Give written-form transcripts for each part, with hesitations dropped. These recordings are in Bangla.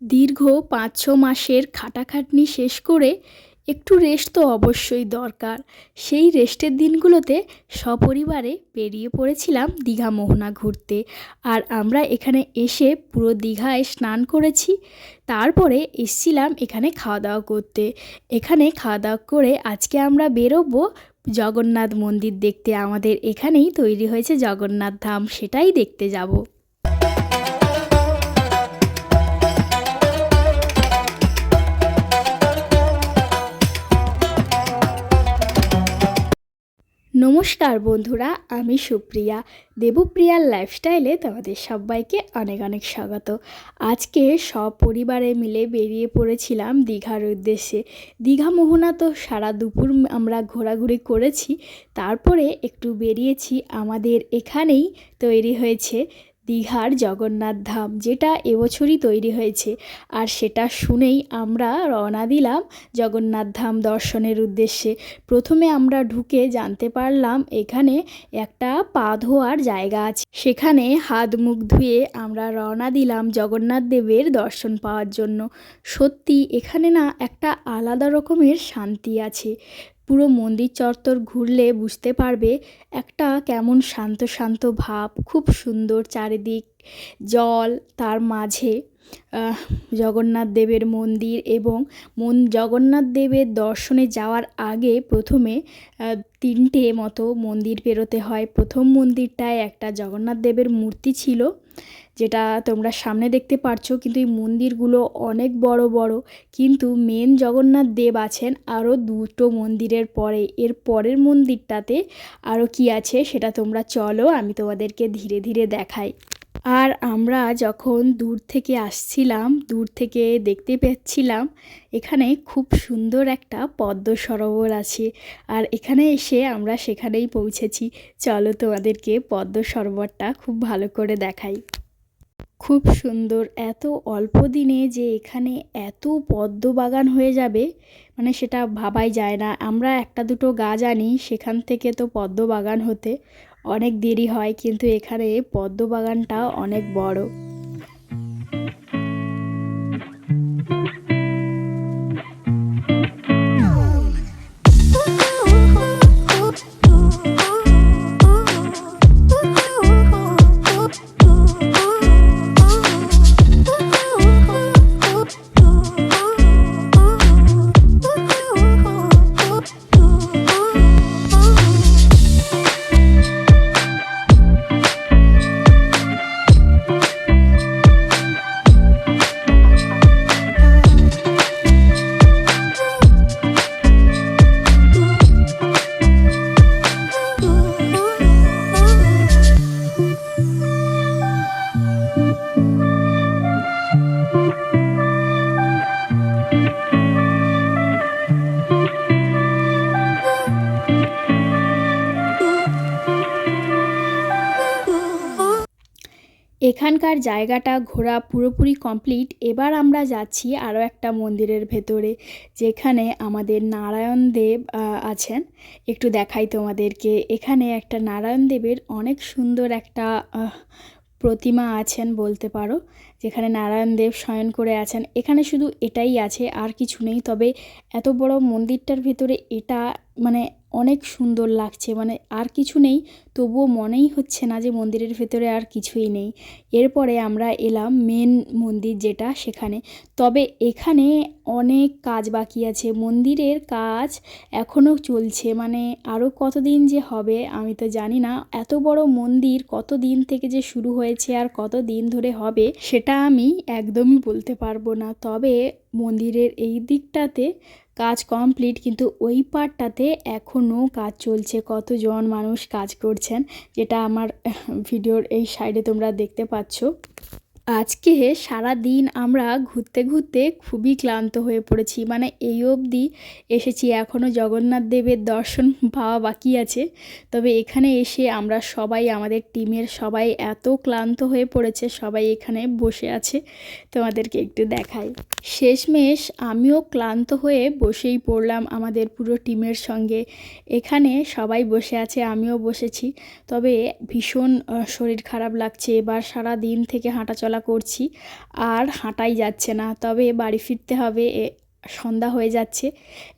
দীর্ঘ ৫-৬ মাসের খাটাখাটনি শেষ করে একটু রেস্ট তো অবশ্যই দরকার। সেই রেস্টের দিনগুলোতে সপরিবারে বেরিয়ে পড়েছিলাম দীঘা মোহনা ঘুরতে। আর আমরা এখানে এসে পুরো দীঘায় স্নান করেছি। তারপরে এসছিলাম এখানে খাওয়া দাওয়া করতে। এখানে খাওয়া দাওয়া করে আজকে আমরা বেরোবো জগন্নাথ মন্দির দেখতে। আমাদের এখানেই তৈরি হয়েছে জগন্নাথ ধাম, সেটাই দেখতে যাব। নমস্কার বন্ধুরা, আমি সুপ্রিয়া। দেবপ্রিয়ার লাইফস্টাইলে তোমাদের সবাইকে অনেক অনেক স্বাগত। আজকে সপরিবারে মিলে বেরিয়ে পড়েছিলাম দীঘার উদ্দেশ্যে। দীঘা মোহনা তো সারা দুপুর আমরা ঘোরাঘুরি করেছি। তারপরে একটু বেরিয়েছি, আমাদের এখানেই তৈরি হয়েছে দীঘার জগন্নাথ ধাম, যেটা এবছরই তৈরি হয়েছে। আর সেটা শুনেই আমরা রওনা দিলাম জগন্নাথ ধাম দর্শনের উদ্দেশ্যে। প্রথমে আমরা ঢুকে জানতে পারলাম এখানে একটা পা ধোয়ার জায়গা আছে। সেখানে হাত মুখ ধুয়ে আমরা রওনা দিলাম জগন্নাথ দেবের দর্শন পাওয়ার জন্য। সত্যি এখানে না একটা আলাদা রকমের শান্তি আছে। পুরো মন্দির চত্বর ঘুরলে বুঝতে পারবে একটা কেমন শান্ত শান্ত ভাব। খুব সুন্দর চারিদিক, জল, তার মাঝে জগন্নাথ দেবের মন্দির। এবং জগন্নাথ দেবের দর্শনে যাওয়ার আগে প্রথমে 3টে মতো মন্দির পেরোতে হয়। প্রথম মন্দিরটায় একটা জগন্নাথ দেবের মূর্তি ছিল, যেটা তোমরা সামনে দেখতে পারছো। কিন্তু এই মন্দিরগুলো অনেক বড় বড়, কিন্তু মেন জগন্নাথ দেব আছেন আরও 2টো মন্দিরের পরে। এর পরের মন্দিরটাতে আরও কি আছে সেটা তোমরা চলো আমি তোমাদেরকে ধীরে ধীরে দেখাই। আর আমরা যখন দূর থেকে আসছিলাম, দূর থেকে দেখতে পাচ্ছিলাম এখানে খুব সুন্দর একটা পদ্ম সরোবর আছে। আর এখানে এসে আমরা সেখানেই পৌঁছেছি। চলো তোমাদেরকে পদ্ম সরোবরটা খুব ভালো করে দেখাই। খুব সুন্দর। এত অল্প দিনে যে এখানে এত পদ্ম বাগান হয়ে যাবে, মানে সেটা ভাবাই যায় না। আমরা একটা দুটো গাছ আনি, সেখান থেকে তো পদ্ম বাগান হতে অনেক দেরি হয়, কিন্তু এখানে পদ্ম বাগানটা অনেক বড়। এখানকার জায়গাটা ঘোরা পুরোপুরি কমপ্লিট। এবার আমরা যাচ্ছি আরও একটা মন্দিরের ভেতরে, যেখানে আমাদের নারায়ণ দেব আছেন। একটু দেখাই তোমাদেরকে। এখানে একটা নারায়ণ দেবের অনেক সুন্দর একটা প্রতিমা আছেন বলতে পারো, যেখানে নারায়ণ দেব শয়ন করে আছেন। এখানে শুধু এটাই আছে, আর কিছু নেই। তবে এত বড় মন্দিরটার ভেতরে এটা মানে অনেক সুন্দর লাগছে। মানে আর কিছু নেই, তবুও মনেই হচ্ছে না যে মন্দিরের ভেতরে আর কিছুই নেই। এরপরে আমরা এলাম মেন মন্দির যেটা, সেখানে। তবে এখানে অনেক কাজ বাকি আছে। মন্দিরের কাজ এখনও চলছে, মানে আরও কতদিন যে হবে আমি তো জানি না। এত বড় মন্দির কত দিন থেকে যে শুরু হয়েছে আর কত দিন ধরে হবে সেটা আমি একদমই বলতে পারবো না। তবে মন্দিরের এই দিকটাতে কাজ কমপ্লিট, কিন্তু ওই পার্টটাতে এখনও কাজ চলছে। কতজন মানুষ কাজ করছেন, যেটা আমার ভিডিওর এই সাইডে তোমরা দেখতে পাচ্ছ। আজকে সারা দিন আমরা ঘুরতে ঘুরতে খুবই ক্লান্ত হয়ে পড়েছি। মানে এই অবধি এসেছি, এখনও জগন্নাথ দেবের দর্শন পাওয়া বাকি আছে। তবে এখানে এসে আমরা সবাই, আমাদের টিমের সবাই এত ক্লান্ত হয়ে পড়েছে, সবাই এখানে বসে আছে। তোমাদেরকে একটু দেখাই। শেষমেশ আমিও ক্লান্ত হয়ে বসেই পড়লাম আমাদের পুরো টিমের সঙ্গে। এখানে সবাই বসে আছে, আমিও বসেছি। তবে ভীষণ শরীর খারাপ লাগছে। এবার সারা দিন থেকে হাঁটাচলা হাঁটাচলা করছি আর হাঁটাই যাচ্ছে না। তবে বাড়ি ফিরতে হবে, সন্ধ্যা হয়ে যাচ্ছে।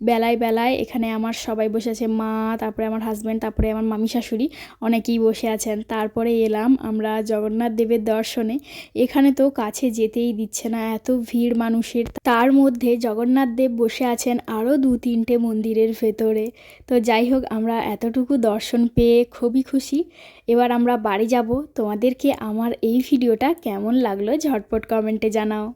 বেলায় বেলায় এখানে আমার সবাই বসে আছে, মা, তারপরে আমার হাজব্যান্ড, তারপরে আমার মামি শাশুড়ি, অনেকেই বসে আছেন। তারপরে এলাম আমরা জগন্নাথ দেবের দর্শনে। এখানে তো কাছে যেতেই দিচ্ছে না, এত ভিড় মানুষের। তার মধ্যে জগন্নাথ দেব বসে আছেন আরও 2-3টে মন্দিরের ভেতরে। তো যাই হোক, আমরা এতটুকু দর্শন পেয়ে খুবই খুশি। এবার আমরা বাড়ি যাব। তোমাদেরকে আমার এই ভিডিওটা কেমন লাগলো ঝটপট কমেন্টে জানাও।